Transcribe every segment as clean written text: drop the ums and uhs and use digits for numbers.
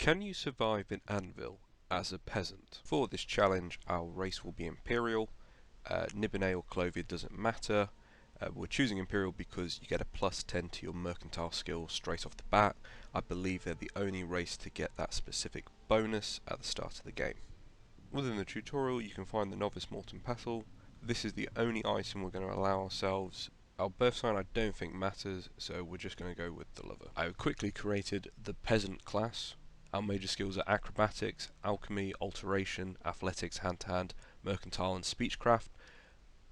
Can you survive in Anvil as a peasant? For this challenge, our race will be Imperial. Nibene or Clothier doesn't matter. We're choosing Imperial because you get a +10 to your mercantile skill straight off the bat. I believe they're the only race to get that specific bonus at the start of the game. Within the tutorial, you can find the novice mortem pestle. This is the only item we're going to allow ourselves. Our birth sign I don't think matters, so we're just going to go with the lover. I quickly created the peasant class. Our major skills are acrobatics, alchemy, alteration, athletics, hand-to-hand, mercantile and speechcraft.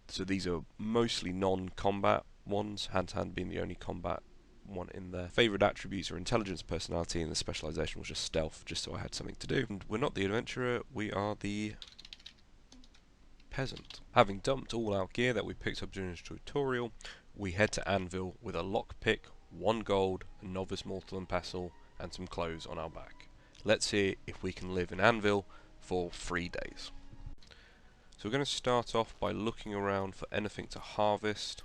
So these are mostly non-combat ones, hand-to-hand being the only combat one in there. Favourite attributes are intelligence, personality, and the specialisation was just stealth, just so I had something to do. And we're not the adventurer, we are the peasant. Having dumped all our gear that we picked up during this tutorial, we head to Anvil with a lockpick, 1 gold, a novice mortal and pestle, and some clothes on our back. Let's see if we can live in Anvil for 3 days. So we're going to start off by looking around for anything to harvest,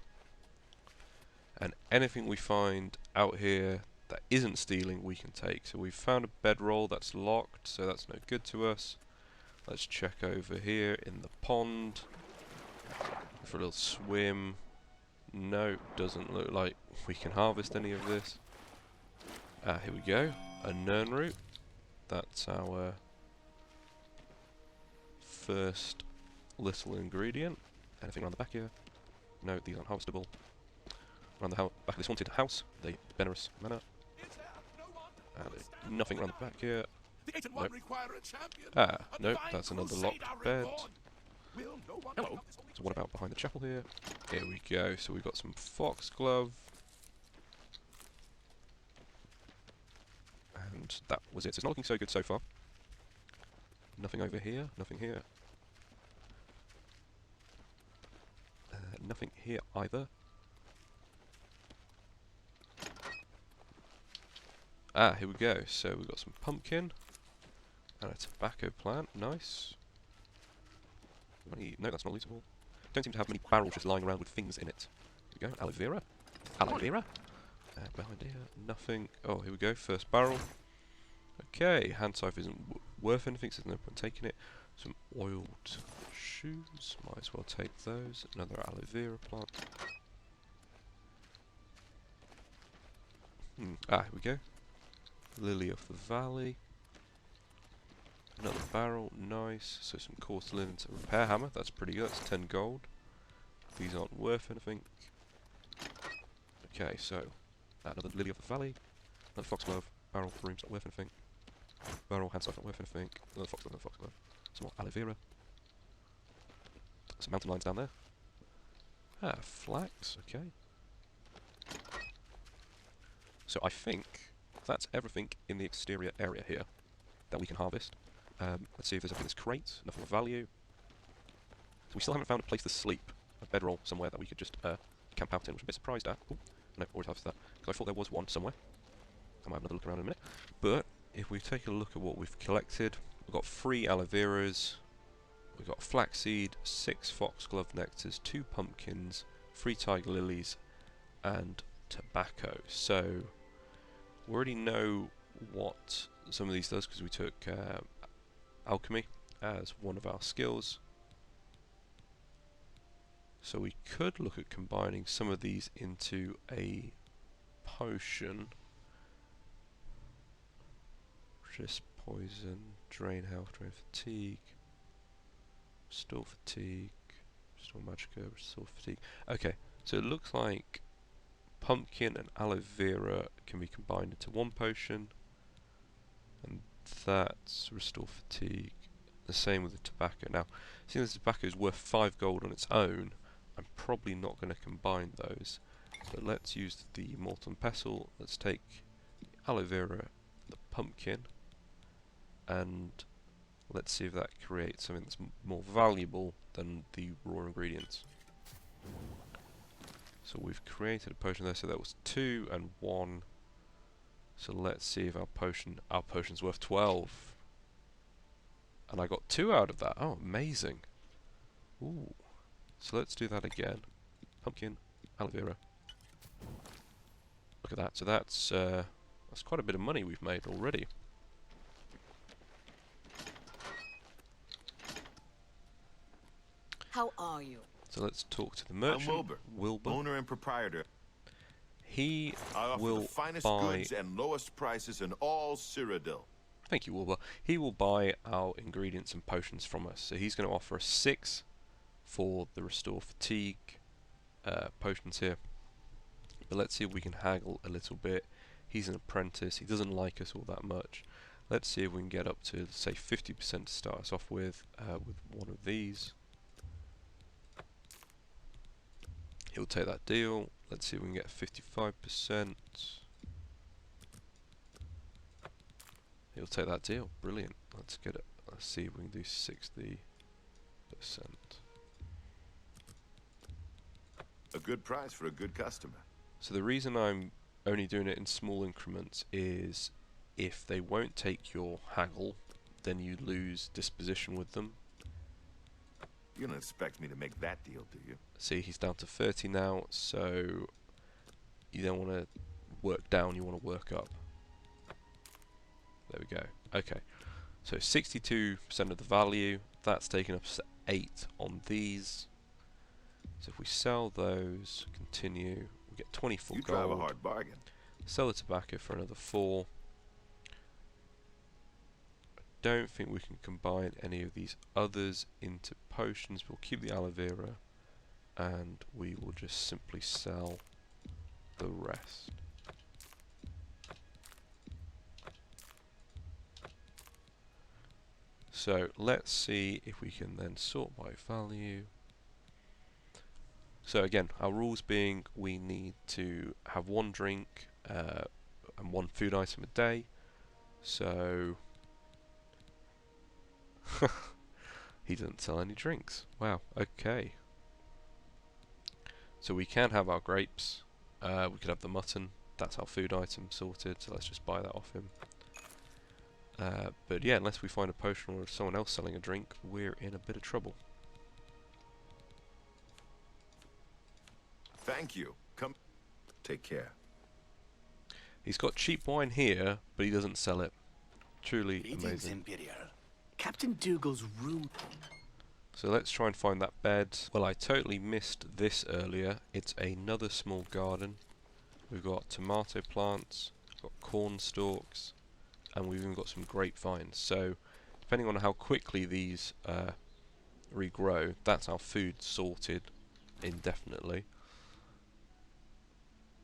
and anything we find out here that isn't stealing we can take. So we've found a bedroll that's locked, so that's no good to us. Let's check over here in the pond for a little swim. No, doesn't look like we can harvest any of this. Here we go, a nern root. That's our first little ingredient. Anything around the back here? No, these aren't harvestable. Around the back of this haunted house, the danergous manor. Nothing around the back here. Nope. Nope, that's another locked bed. Hello. So what about behind the chapel here? Here we go, so we've got some foxglove. And that was it. So it's not looking so good so far. Nothing over here, nothing here. Nothing here either. Here we go. So we've got some pumpkin and a tobacco plant. Nice. No, that's not usable. Don't seem to have many barrels just lying around with things in it. Here we go. Aloe vera. Aloe vera. Behind here, nothing. Oh, here we go. First barrel. Okay, hand scythe isn't worth anything, so there's no point taking it. Some oiled shoes. Might as well take those. Another aloe vera plant. Here we go. Lily of the Valley. Another barrel, nice. So some coarse linen to repair hammer, that's pretty good, that's 10 gold. These aren't worth anything. Okay, so another Lily of the Valley. Another foxglove. Barrel broom's not worth anything. Barrel hand scythe not worth anything. Another foxglove, another foxglove. Some more aloe vera. Some mountain lions down there. Flax, okay. So I think that's everything in the exterior area here that we can harvest. Let's see if there's anything in this crate. Nothing of value. So we still haven't found a place to sleep. A bedroll somewhere that we could just camp out in, which I'm a bit surprised at. Ooh, no, already harvested that. Because I thought there was one somewhere. I might have another look around in a minute. But if we take a look at what we've collected, we've got 3 aloe veras, we've got flaxseed, 6 foxglove nectars, 2 pumpkins, 3 tiger lilies, and tobacco. So we already know what some of these does because we took alchemy as one of our skills. So we could look at combining some of these into a potion. Resist poison, drain health, drain fatigue, restore fatigue, restore magicka, restore fatigue. Okay, so it looks like pumpkin and aloe vera can be combined into one potion, and that's restore fatigue. The same with the tobacco. Now, seeing as the tobacco is worth 5 gold on its own, I'm probably not going to combine those. But let's use the molten pestle. Let's take aloe vera, the pumpkin, and let's see if that creates something that's more valuable than the raw ingredients. So we've created a potion there, so that was 2 and 1. So let's see if our potion's worth 12. And I got 2 out of that. Oh, amazing. Ooh. So let's do that again. Pumpkin, aloe vera. Look at that. So that's quite a bit of money we've made already. How are you? So let's talk to the I'm merchant, Wilbur, owner and proprietor. He I offer will the finest buy... goods and lowest prices in all Cyrodiil. Thank you, Wilbur. He will buy our ingredients and potions from us. So he's going to offer us 6 for the Restore Fatigue potions here. But let's see if we can haggle a little bit. He's an apprentice. He doesn't like us all that much. Let's see if we can get up to, say, 50% to start us off with one of these. He'll take that deal. Let's see if we can get 55%. He'll take that deal. Brilliant. Let's get it. Let's see if we can do 60%. A good price for a good customer. So the reason I'm only doing it in small increments is if they won't take your haggle, then you lose disposition with them. You don't expect me to make that deal, do you? See, he's down to 30 now, so you don't want to work down, you want to work up. There we go. Okay, so 62% of the value, that's taken up 8 on these. So if we sell those, continue, we get 24 you gold. drive a hard bargain. Sell the tobacco for another 4. I don't think we can combine any of these others into potions. We'll keep the aloe vera and we will just simply sell the rest. So let's see if we can then sort by value. So again, our rules being we need to have 1 drink and 1 food item a day. So he doesn't sell any drinks. Wow, okay. So we can have our grapes, we could have the mutton, that's our food item sorted, so let's just buy that off him. But yeah, unless we find a potion or someone else selling a drink, we're in a bit of trouble. Thank you. Come. Take care. He's got cheap wine here, but he doesn't sell it. Truly Greetings, amazing. Imperial. Captain Dougal's room. So let's try and find that bed. Well, I totally missed this earlier. It's another small garden. We've got tomato plants, we've got corn stalks, and we've even got some grapevines. So depending on how quickly these regrow, that's our food sorted indefinitely.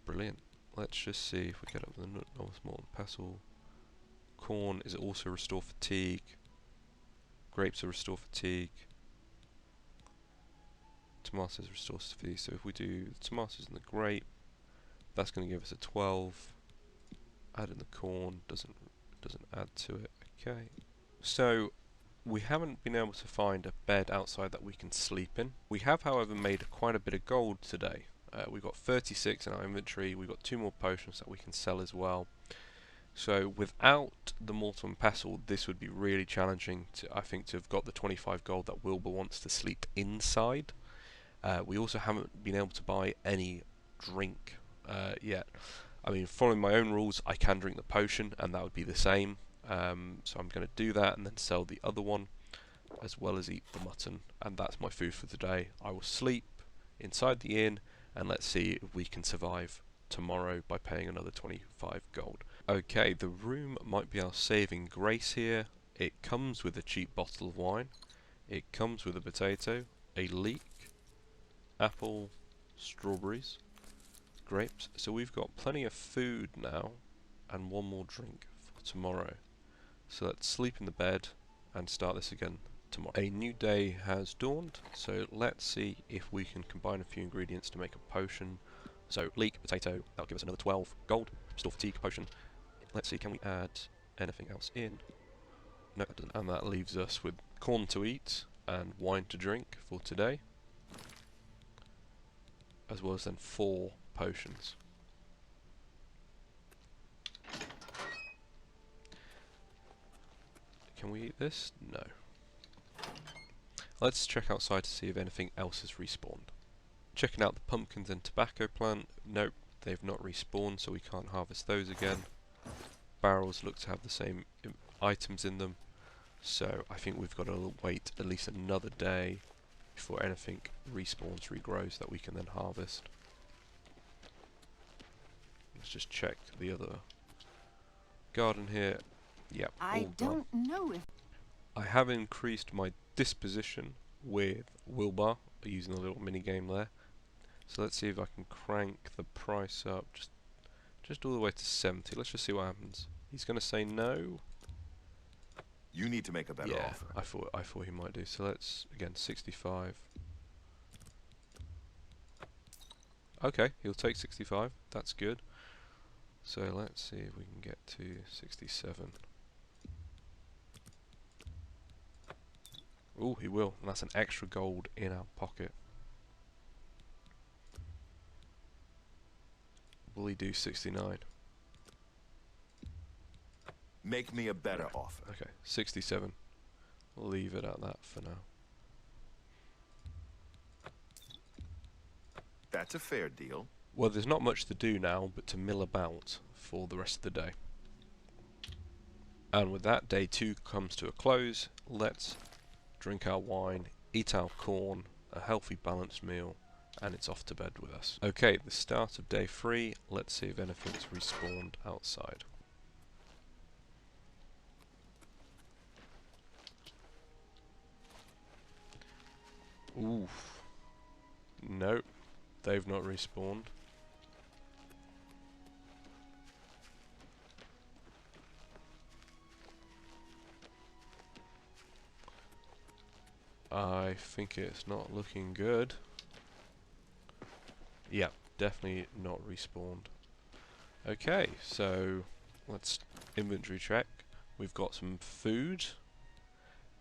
Brilliant. Let's just see if we get up to the novice, malt and pestle. Corn is also restore fatigue. Grapes are restore fatigue. Tomatoes restore fatigue. So if we do the tomatoes and the grape, that's going to give us a 12. Add in the corn, doesn't add to it. Okay. So we haven't been able to find a bed outside that we can sleep in. We have, however, made quite a bit of gold today. We've got 36 in our inventory. We've got 2 more potions that we can sell as well. So without the mortar and pestle, this would be really challenging to, I think, to have got the 25 gold that Wilbur wants to sleep inside. We also haven't been able to buy any drink yet. I mean, following my own rules, I can drink the potion, and that would be the same. So I'm going to do that and then sell the other one, as well as eat the mutton, and that's my food for the day. I will sleep inside the inn, and let's see if we can survive tomorrow by paying another 25 gold. Okay, the room might be our saving grace here. It comes with a cheap bottle of wine. It comes with a potato, a leek, apple, strawberries, grapes. So we've got plenty of food now and 1 more drink for tomorrow. So let's sleep in the bed and start this again tomorrow. A new day has dawned, so let's see if we can combine a few ingredients to make a potion. So leek, potato, that'll give us another 12 gold. Restore fatigue potion. Let's see, can we add anything else in? No, it doesn't. And that leaves us with corn to eat and wine to drink for today, as well as then 4 potions. Can we eat this? No. Let's check outside to see if anything else has respawned. Checking out the pumpkins and tobacco plant. Nope, they've not respawned, so we can't harvest those again. Barrels look to have the same items in them, so I think we've got to wait at least another day before anything respawns, regrows that we can then harvest. Let's just check the other garden here. Yep, all I gone. don't know if I have increased my disposition with Wilbar using the little mini game there. So let's see if I can crank the price up just all the way to 70. Let's just see what happens. He's going to say no. You need to make a better Yeah, offer. I thought he might do. So let's again 65. Okay, he'll take 65. That's good. So let's see if we can get to 67. Oh, he will. And that's an extra gold in our pocket. Will he do 69? Make me a better offer. Okay, 67. We'll leave it at that for now. That's a fair deal. Well, there's not much to do now but to mill about for the rest of the day. And with that, day 2 comes to a close. Let's drink our wine, eat our corn, a healthy balanced meal, and it's off to bed with us. Okay, the start of day 3. Let's see if anything's respawned outside. Oof. Nope, they've not respawned. I think it's not looking good. Yeah, definitely not respawned. Okay, so let's inventory check. We've got some food,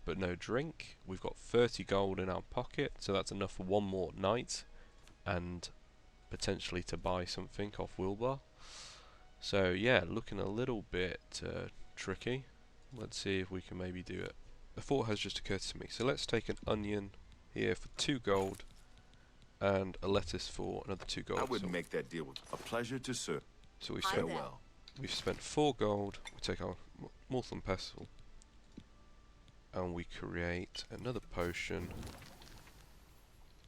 but no drink. We've got 30 gold in our pocket, so that's enough for one more night, and potentially to buy something off Wilbar. So yeah, looking a little bit tricky. Let's see if we can maybe do it. A thought has just occurred to me, so let's take an onion here for 2 gold, and a lettuce for another 2 gold. I wouldn't So make that deal with a pleasure to serve. So we've spent, Farewell. we've spent 4 gold, we take our mortal and pestle, and we create another potion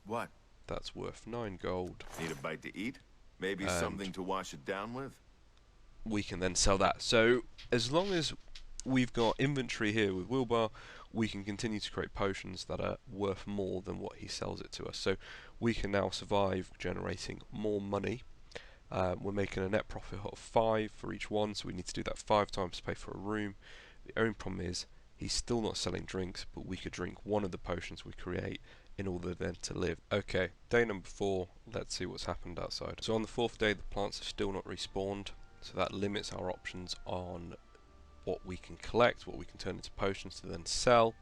What? that's worth 9 gold. Need a bite to eat? Maybe And something to wash it down with? we can then sell that. So as long as we've got inventory here with Wilbar, we can continue to create potions that are worth more than what he sells it to us. So we can now survive generating more money. We're making a net profit of 5 for each one, so we need to do that 5 times to pay for a room. The only problem is he's still not selling drinks, but we could drink one of the potions we create in order then to live. Okay, day number 4, let's see what's happened outside. So on the 4th day, the plants are still not respawned, so that limits our options on what we can collect, what we can turn into potions to then sell.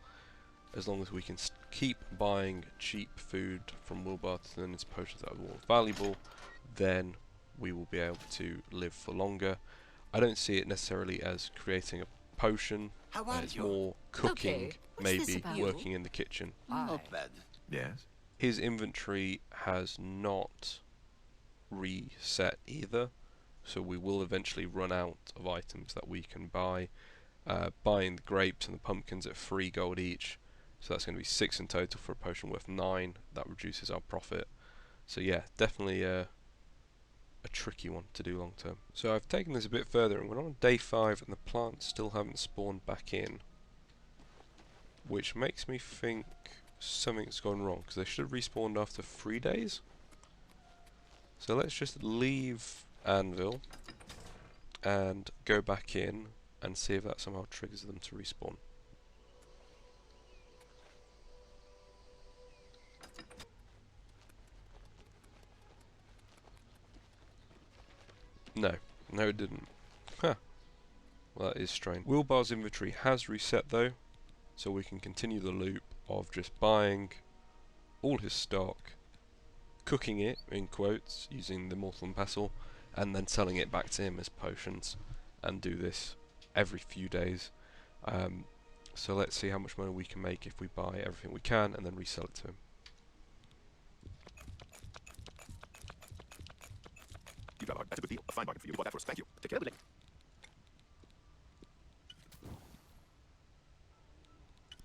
As long as we can keep buying cheap food from Wilbar to turn into potions that are more valuable, then we will be able to live for longer. I don't see it necessarily as creating a potion. How are It's you? more cooking, Okay, what's this maybe about? working in the kitchen. Not bad. Yes. His inventory has not reset either, so we will eventually run out of items that we can buy. Buying the grapes and the pumpkins at 3 gold each, so that's going to be 6 in total for a potion worth 9. That reduces our profit. So yeah, definitely a tricky one to do long term. So I've taken this a bit further, and we're on day 5 and the plants still haven't spawned back in, which makes me think something's gone wrong, because they should have respawned after 3 days. So let's just leave Anvil and go back in and see if that somehow triggers them to respawn. No, it didn't. Huh. Well, that is strange. Wilbar's inventory has reset though, so we can continue the loop of just buying all his stock, cooking it, in quotes, using the mortal and pestle, and then selling it back to him as potions, and do this every few days. So let's see how much money we can make if we buy everything we can and then resell it to him. You got that's a good deal. A fine bargain for you. Bought that for us. Thank you. Take care.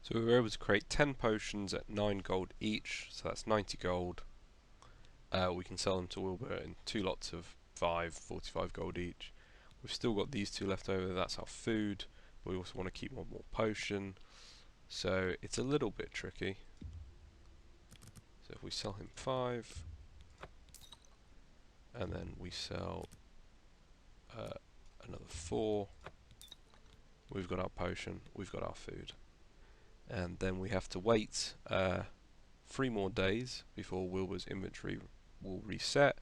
So we were able to create 10 potions at 9 gold each, so that's 90 gold. We can sell them to Wilbur in 2 lots of 45 gold each. We've still got these 2 left over, that's our food. But we also want to keep 1 more potion, so it's a little bit tricky. So if we sell him 5, and then we sell another 4, we've got our potion, we've got our food. And then we have to wait 3 more days before Wilbur's inventory will reset,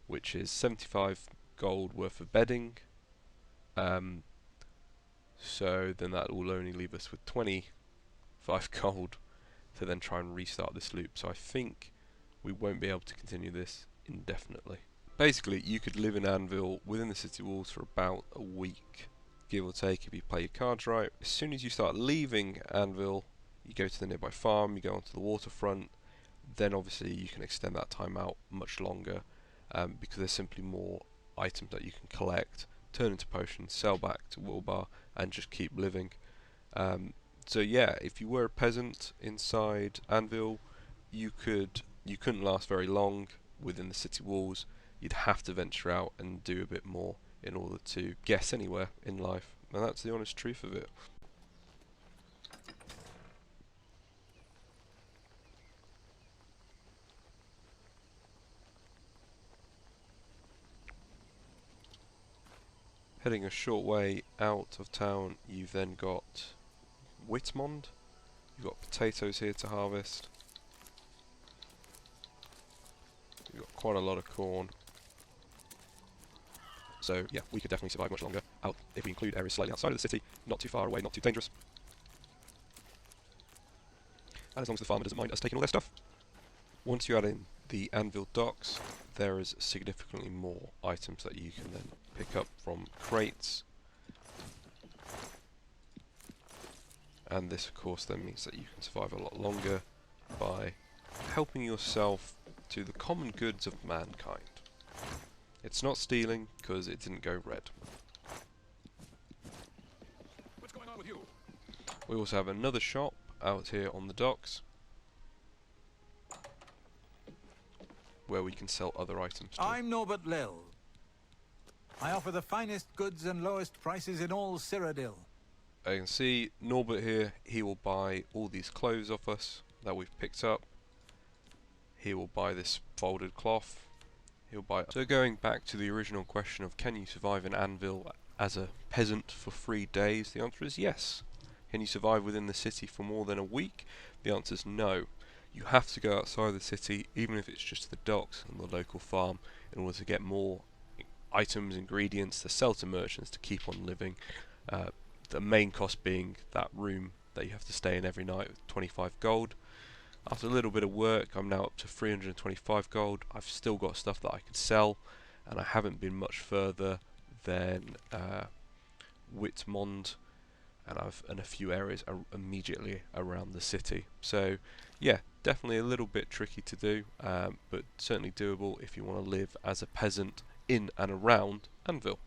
which is 75 gold worth of bedding. So then that will only leave us with 25 gold to then try and restart this loop. So I think we won't be able to continue this indefinitely. Basically, you could live in Anvil within the city walls for about a week, give or take, if you play your cards right. As soon as you start leaving Anvil, you go to the nearby farm, you go onto the waterfront, then obviously you can extend that time out much longer, because there's simply more items that you can collect, turn into potions, sell back to Wilbur, and just keep living. So yeah, if you were a peasant inside Anvil, you couldn't last very long within the city walls. You'd have to venture out and do a bit more in order to guess anywhere in life, and that's the honest truth of it. Heading a short way out of town, you've then got Whitmond. You've got potatoes here to harvest. You've got quite a lot of corn. So yeah, we could definitely survive much longer out if we include areas slightly outside of the city, not too far away, not too dangerous. And as long as the farmer doesn't mind us taking all their stuff. Once you add in the Anvil docks, there is significantly more items that you can then pick up from crates. And this of course then means that you can survive a lot longer by helping yourself to the common goods of mankind. It's not stealing because it didn't go red. What's going on with you? We also have another shop out here on the docks where we can sell other items to. I'm Norbert Lil. I offer the finest goods and lowest prices in all Cyrodiil. I can see Norbert here, he will buy all these clothes off us that we've picked up. He will buy this folded cloth. He'll buy. So going back to the original question of can you survive in Anvil as a peasant for 3 days, the answer is yes. Can you survive within the city for more than a week? The answer is no. You have to go outside the city, even if it's just the docks and the local farm, in order to get more items, ingredients to sell to merchants to keep on living. The main cost being that room that you have to stay in every night with 25 gold. After a little bit of work, I'm now up to 325 gold. I've still got stuff that I can sell, and I haven't been much further than Whitmond, and a few areas immediately around the city. So yeah, definitely a little bit tricky to do, but certainly doable if you want to live as a peasant in and around Anvil.